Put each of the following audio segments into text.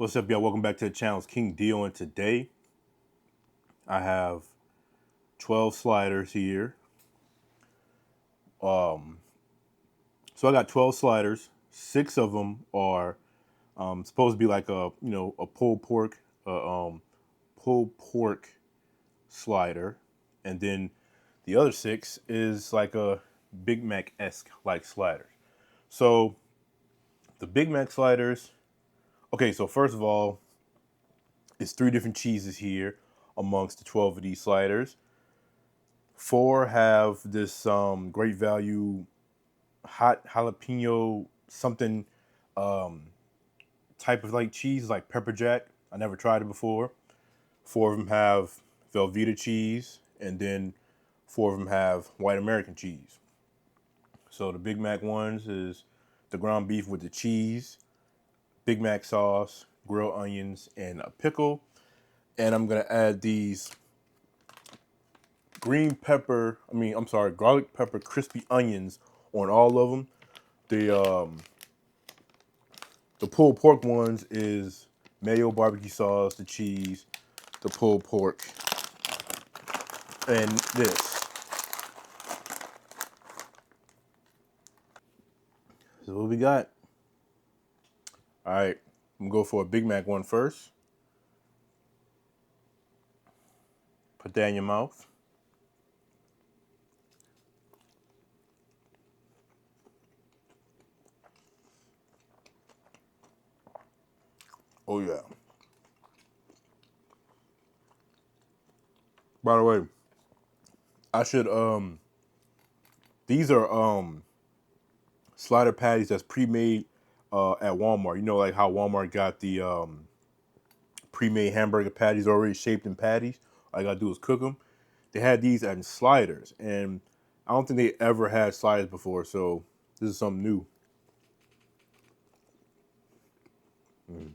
What's up, y'all? Welcome back to the channel. It's KingDio, and today I have 12 sliders here. Um, so I got 12 sliders. 6 of them are supposed to be like a pulled pork slider, and then the other 6 is like a Big Mac esque like sliders. So the Big Mac sliders. Okay, so first of all, it's 3 different cheeses here amongst the 12 of these sliders. 4 have this great value hot jalapeno something um, type of like cheese, like pepper jack. I never tried it before. 4 of them have Velveeta cheese, and then 4 of them have white American cheese. So the Big Mac ones is the ground beef with the cheese, Big Mac sauce, grilled onions, and a pickle. And I'm gonna add these garlic pepper crispy onions on all of them. The pulled pork ones is mayo, barbecue sauce, the cheese, the pulled pork, and this. So what we got? All right, I'm gonna go for a Big Mac one first. Put that in your mouth. Oh yeah. By the way, I should these are slider patties that's pre-made at Walmart. You know, like how Walmart got the pre-made hamburger patties already shaped in patties. All I gotta do is cook them. They had these as sliders, and I don't think they ever had sliders before, so this is something new. Mm.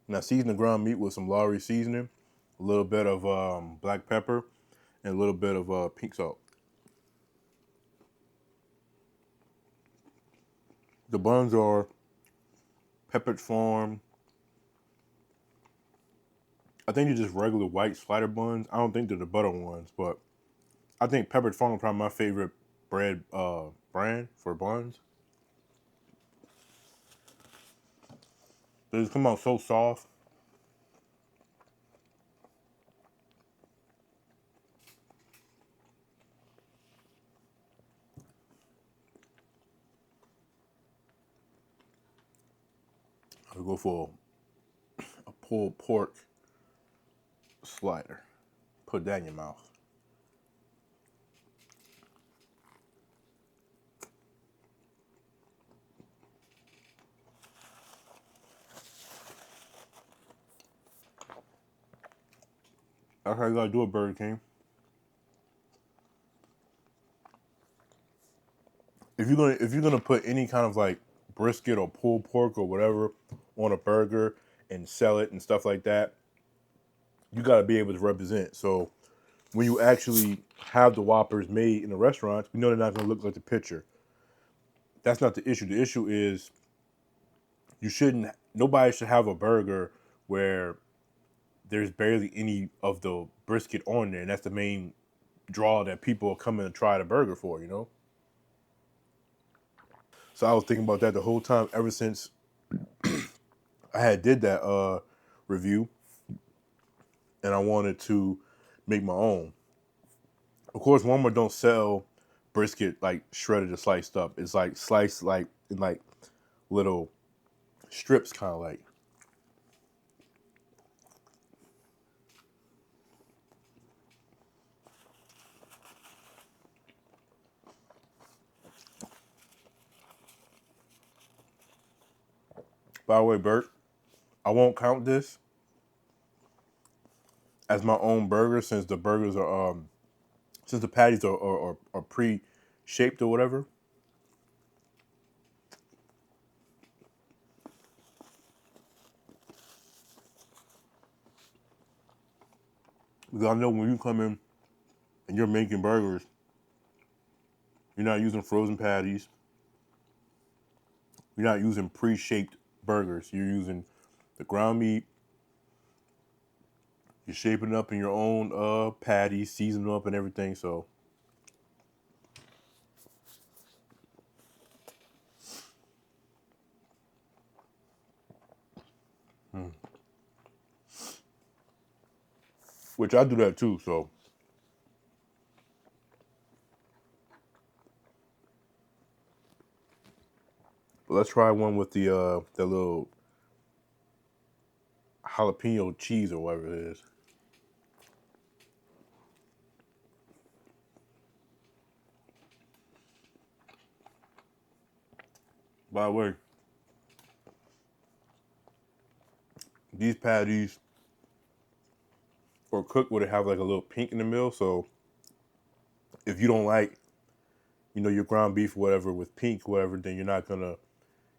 Now season the ground meat with some Lowry seasoning, a little bit of black pepper, and a little bit of pink salt. The buns are Peppered Farm. I think they're just regular white slider buns. I don't think they're the butter ones, but I think Peppered Farm is probably my favorite brand for buns. They just come out so soft. I'll go for a pulled pork slider. Put that in your mouth. That's how you gotta do it, Burger King. If you're gonna put any kind of like brisket or pulled pork or whatever on a burger and sell it and stuff like that, you gotta be able to represent. So when you actually have the Whoppers made in the restaurants, we know they're not gonna look like the picture. That's not the issue. The issue is nobody should have a burger where there's barely any of the brisket on there, and that's the main draw that people are coming to try the burger for, you know? So I was thinking about that the whole time ever since I had did that review, and I wanted to make my own. Of course, Walmart don't sell brisket like shredded or sliced up. It's like sliced like in like little strips, kind of like. By the way, Bert, I won't count this as my own burger since the burgers are since the patties are pre-shaped or whatever. Because I know when you come in and you're making burgers, you're not using frozen patties. You're not using pre-shaped burgers. You're using the ground meat. You're shaping it up in your own patties, seasoning them up and everything. So, which I do that too. So, but let's try one with the little jalapeno cheese or whatever it is. By the way, these patties are cooked where they have like a little pink in the middle. So if you don't like, your ground beef or whatever with pink, whatever, then you're not gonna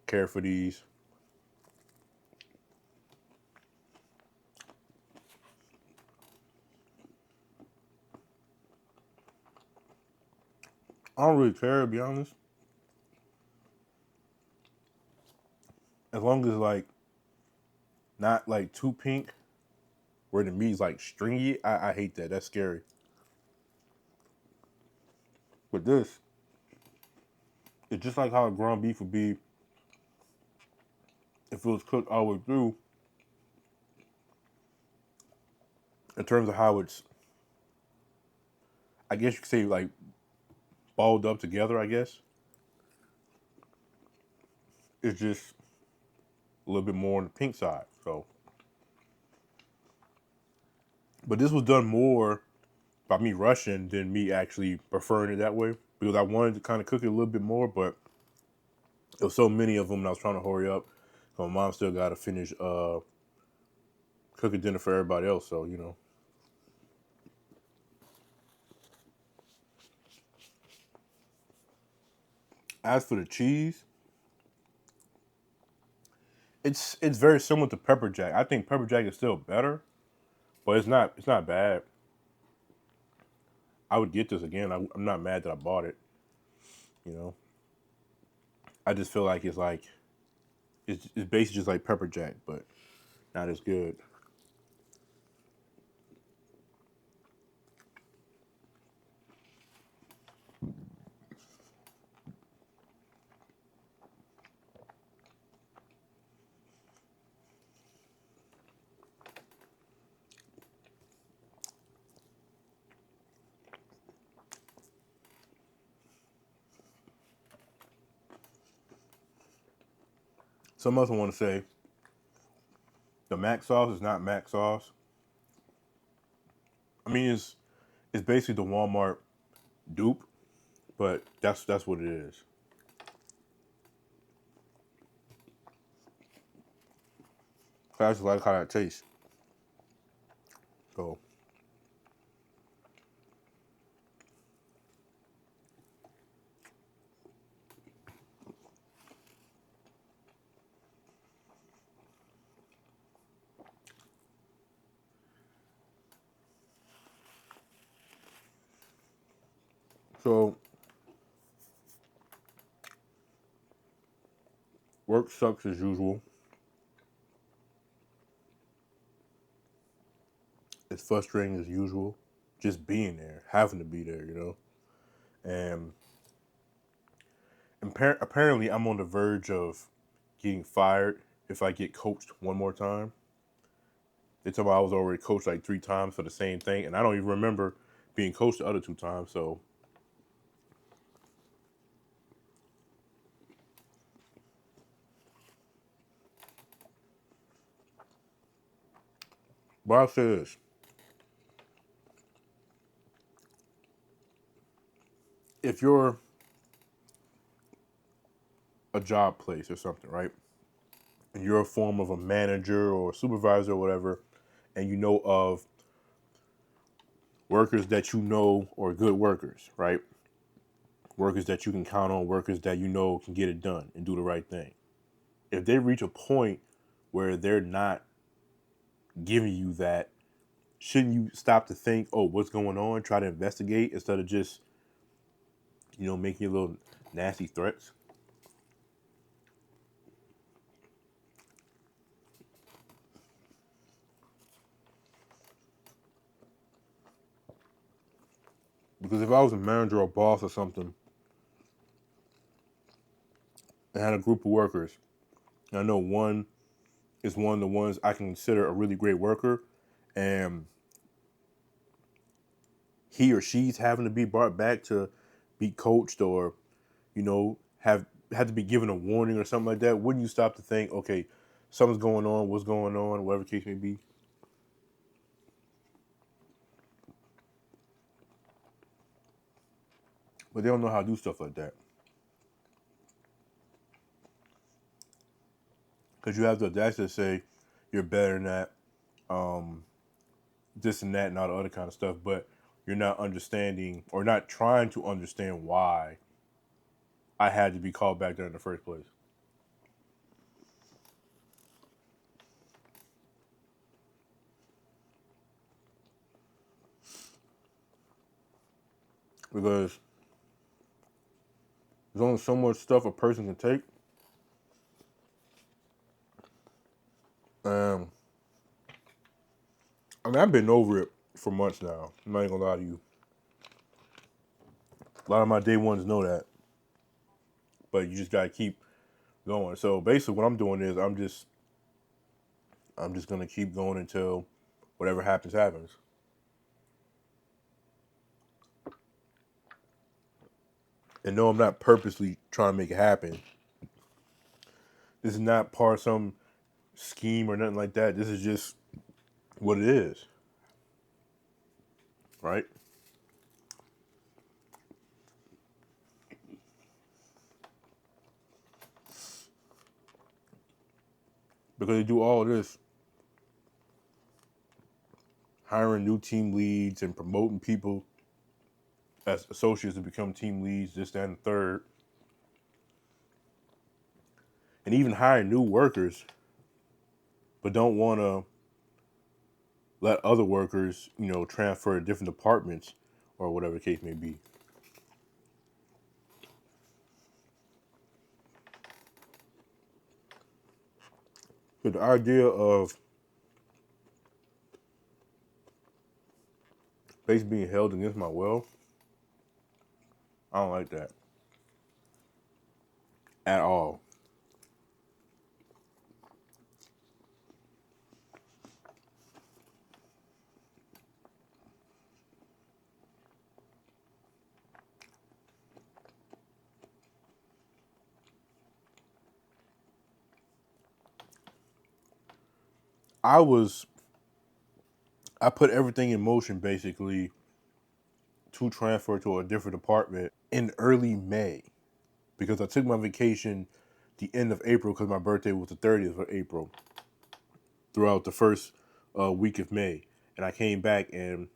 care for these. I don't really care, to be honest. As long as like not like too pink, where the meat's like stringy. I hate that. That's scary. But this, it's just like how a ground beef would be if it was cooked all the way through. In terms of how it's, I guess you could say like balled up together. I guess it's just a little bit more on the pink side. So, but this was done more by me rushing than me actually preferring it that way because I wanted to kind of cook it a little bit more, but there was so many of them and I was trying to hurry up. So my mom still got to finish cooking dinner for everybody else. So As for the cheese, it's very similar to pepper jack. I think pepper jack is still better, but it's not bad. I would get this again. I'm not mad that I bought it. You know, I just feel like it's basically just like pepper jack, but not as good. Some else want to say the mac sauce is not mac sauce. I mean, it's basically the Walmart dupe, but that's what it is. I just like how that tastes. So so work sucks as usual. It's frustrating as usual. Just being there, having to be there. And apparently, I'm on the verge of getting fired if I get coached one more time. They told me I was already coached like 3 times for the same thing, and I don't even remember being coached the other 2 times. So, but I'll say this: if you're a job place or something, right, and you're a form of a manager or a supervisor or whatever, and you know of workers that you know are good workers, right? Workers that you can count on, workers that you know can get it done and do the right thing. If they reach a point where they're not giving you that shouldn't you stop to think, oh, what's going on? Try to investigate instead of just, making your little nasty threats. Because if I was a manager or boss or something and had a group of workers, and I know one is one of the ones I can consider a really great worker, and he or she's having to be brought back to be coached or, have had to be given a warning or something like that, wouldn't you stop to think, okay, something's going on, what's going on, whatever the case may be? But they don't know how to do stuff like that. Because you have the audacity to say you're better than that, um, this and that, and all the other kind of stuff, but you're not understanding or not trying to understand why I had to be called back there in the first place. Because there's only so much stuff a person can take. Um, I've been over it for months now. I'm not even gonna lie to you. A lot of my day ones know that, but you just gotta keep going. So basically, what I'm doing is I'm just gonna keep going until whatever happens happens. And no, I'm not purposely trying to make it happen. This is not part of some scheme or nothing like that. This is just what it is, right? Because they do all this, hiring new team leads and promoting people as associates to become team leads, this, that, and the third, and even hiring new workers, but don't want to let other workers, transfer to different departments or whatever the case may be. But the idea of basically being held against my will, I don't like that at all. I was I put everything in motion basically to transfer to a different department in early May because I took my vacation the end of April because my birthday was the 30th of April throughout the first week of May, and I came back and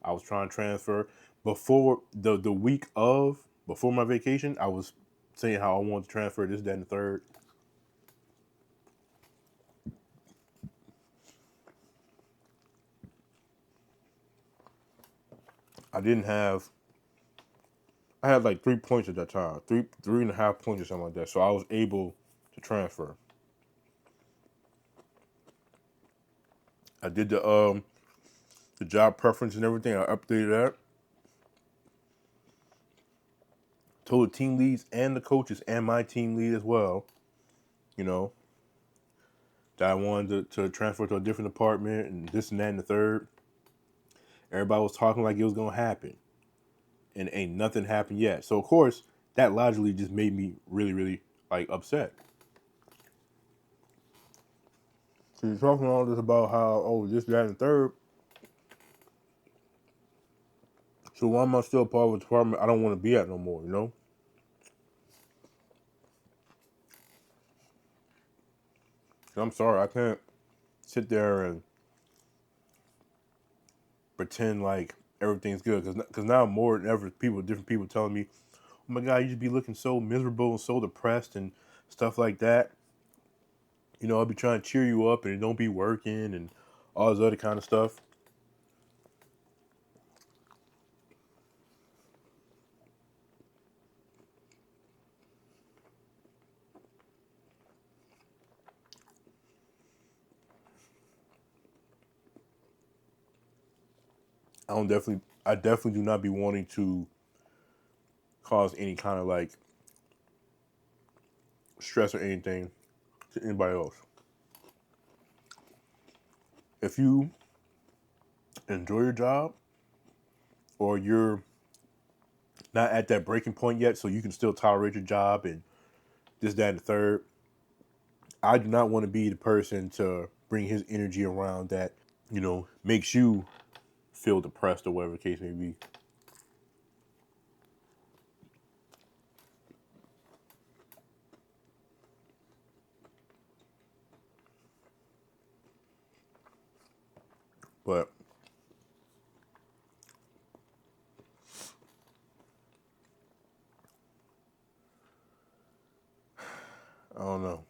I was trying to transfer before the week of before my vacation. I was saying how I wanted to transfer this, that, and the third. I didn't have. I had like 3 points at that time, three and a half points or something like that. So I was able to transfer. I did the job preference and everything. I updated that. Told the team leads and the coaches and my team lead as well, you know, that I wanted to transfer to a different department and this and that and the third. Everybody was talking like it was gonna happen, and ain't nothing happened yet. So of course, that logically just made me really, really like upset. So you're talking all this about how this, that, and the third. So why am I still part of a department I don't want to be at no more? I'm sorry, I can't sit there and pretend like everything's good because now more than ever, different people telling me, "Oh my God, you just be looking so miserable and so depressed and stuff like that." I'll be trying to cheer you up and it don't be working and all this other kind of stuff. I definitely do not be wanting to cause any kind of like stress or anything to anybody else. If you enjoy your job or you're not at that breaking point yet, so you can still tolerate your job and this, that, and the third, I do not want to be the person to bring his energy around that, makes you feel depressed or whatever the case may be. But I don't know.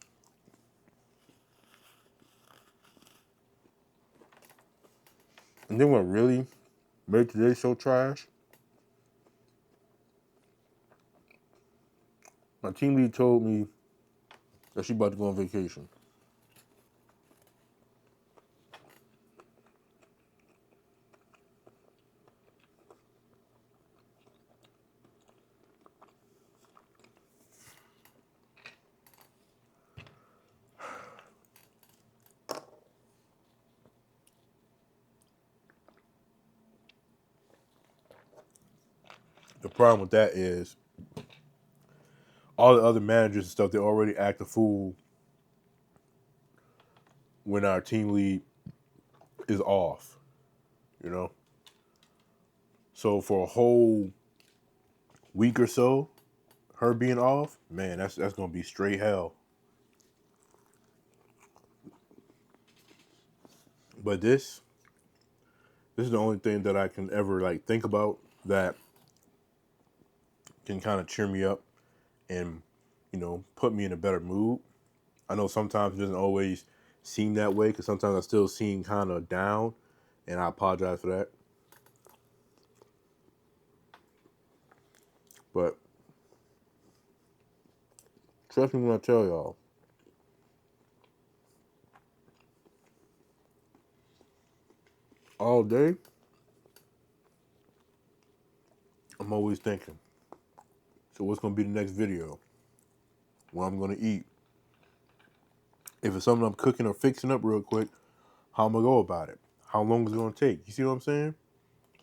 And then what really made today so trash, my team lead told me that she about to go on vacation. The problem with that is all the other managers and stuff, they already act a fool when our team lead is off, you know? So for a whole week or so, her being off, man, that's gonna be straight hell. But this is the only thing that I can ever like think about that can kind of cheer me up and put me in a better mood. I know sometimes it doesn't always seem that way because sometimes I still seem kind of down, and I apologize for that. But trust me when I tell y'all, all day I'm always thinking, so what's gonna be the next video? What I'm gonna eat? If it's something I'm cooking or fixing up real quick, how am I gonna go about it? How long is it gonna take? You see what I'm saying?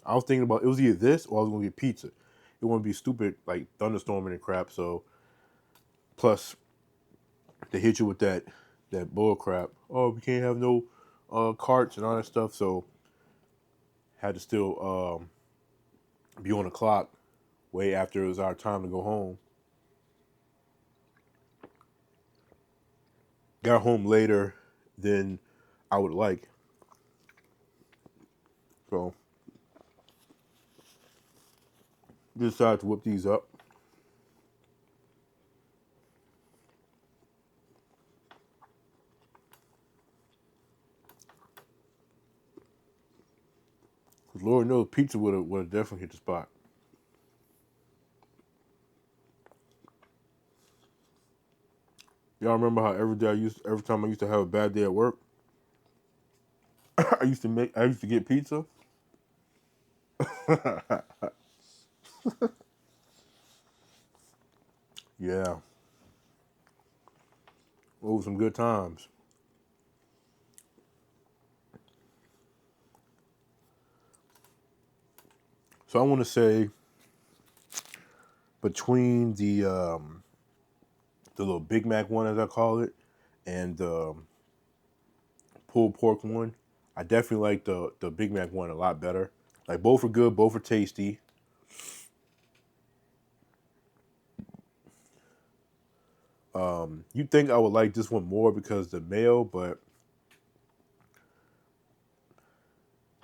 I was thinking about it was either this or I was gonna get pizza. It wouldn't be stupid like thunderstorming and crap. So plus they hit you with that bull crap. Oh, we can't have no carts and all that stuff. So had to still be on the clock way after it was our time to go home. Got home later than I would like. So decided to whip these up. Cause Lord knows pizza would have definitely hit the spot. Y'all remember how every time I used to have a bad day at work, I used to get pizza. Yeah, those were some good times. So I want to say between the little Big Mac one, as I call it, and the pulled pork one, I definitely like the Big Mac one a lot better. Like both are good, both are tasty. You'd think I would like this one more because the mayo, but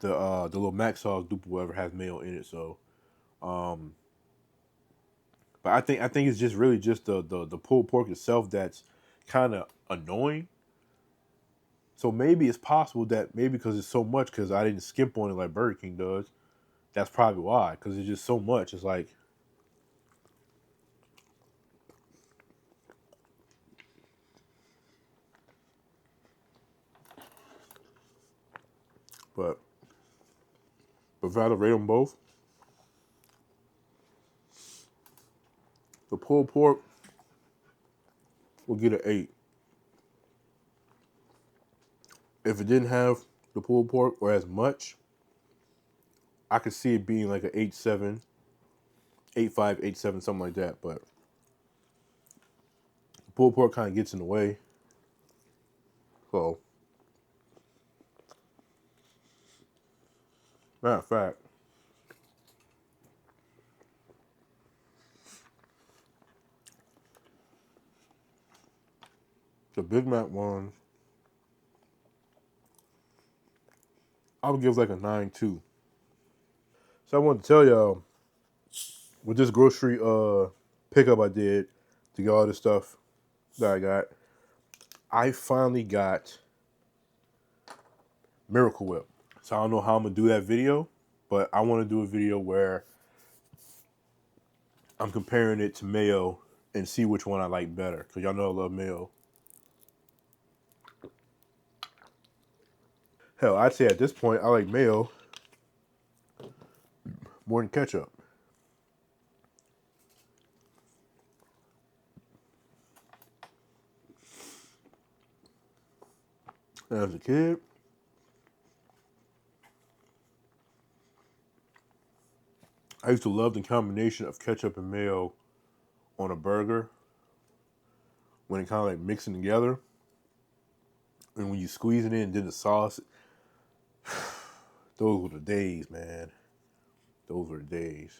the little mac sauce duper whatever has mayo in it. So, um, but I think it's just really just the pulled pork itself that's kind of annoying. So maybe it's possible that maybe because it's so much because I didn't skimp on it like Burger King does. That's probably why because it's just so much. It's like, but But if I had to rate them both, the pulled pork will get an 8. If it didn't have the pulled pork or as much, I could see it being like an 8.7, 8.5, 8.7, something like that. But the pulled pork kind of gets in the way. So, matter of fact, the Big Mac one, I would give like a 9 too. So I wanted to tell y'all, with this grocery pickup I did to get all this stuff that I got, I finally got Miracle Whip. So I don't know how I'm gonna do that video, but I want to do a video where I'm comparing it to mayo and see which one I like better. Cause y'all know I love mayo. Hell, I'd say at this point I like mayo more than ketchup. As a kid, I used to love the combination of ketchup and mayo on a burger when it kind of like mixing together. And when you squeeze it in and then the sauce, those were the days, man. Those were the days.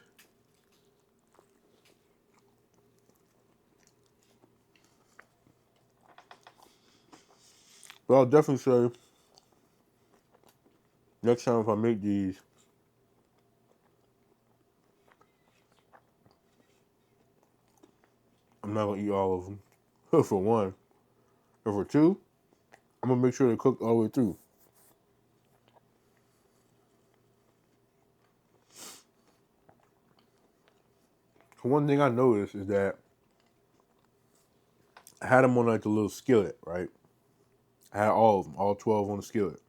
But I'll definitely say, next time if I make these, I'm not gonna eat all of them. For one. And for two, I'm gonna make sure they're cooked all the way through. One thing I noticed is that I had them on like the little skillet, right? I had all of them, all 12 on the skillet.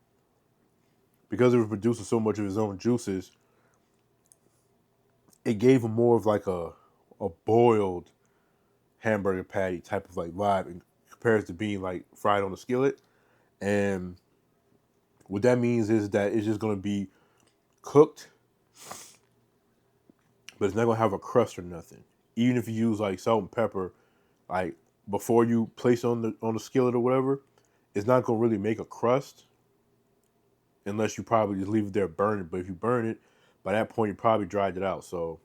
Because it was producing so much of its own juices, it gave them more of like a boiled hamburger patty type of like vibe in comparison to being like fried on the skillet. And what that means is that it's just gonna be cooked, but it's not gonna have a crust or nothing. Even if you use like salt and pepper, like before you place it on the skillet or whatever, it's not gonna really make a crust unless you probably just leave it there burning. But if you burn it, by that point you probably dried it out. So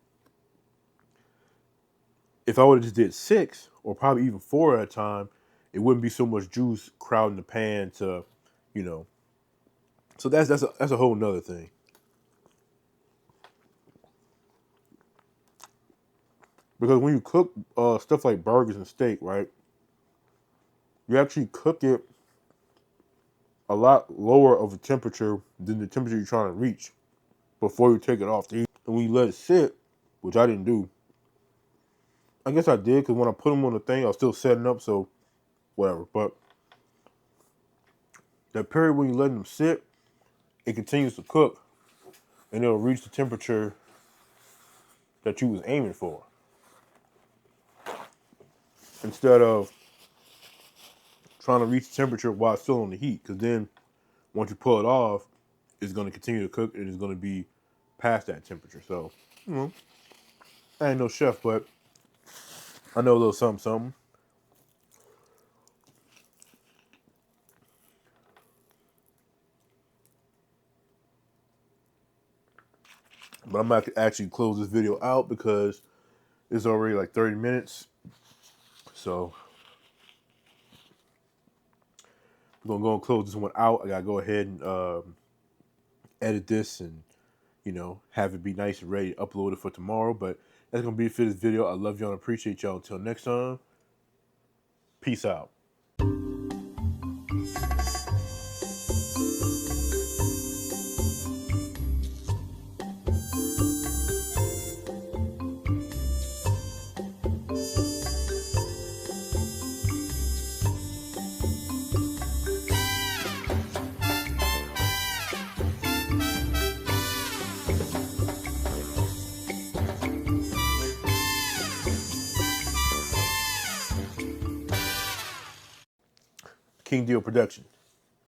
if I would have just did 6 or probably even 4 at a time, it wouldn't be so much juice crowding the pan to, you know. So that's a whole nother thing. Because when you cook stuff like burgers and steak, right, you actually cook it a lot lower of a temperature than the temperature you're trying to reach before you take it off the heat. And when you let it sit, which I didn't do, I guess I did because when I put them on the thing, I was still setting up, so whatever. But that period when you let them sit, it continues to cook, and it'll reach the temperature that you was aiming for. Instead of trying to reach the temperature while it's still on the heat, because then once you pull it off, it's going to continue to cook and it's going to be past that temperature. So, you know, I ain't no chef, but I know a little something, something. But I'm not going to actually close this video out because it's already like 30 minutes. So I'm going to go and close this one out. I got to go ahead and edit this and, you know, have it be nice and ready to upload it for tomorrow. But that's going to be it for this video. I love y'all and appreciate y'all. Until next time, peace out. KingDio production.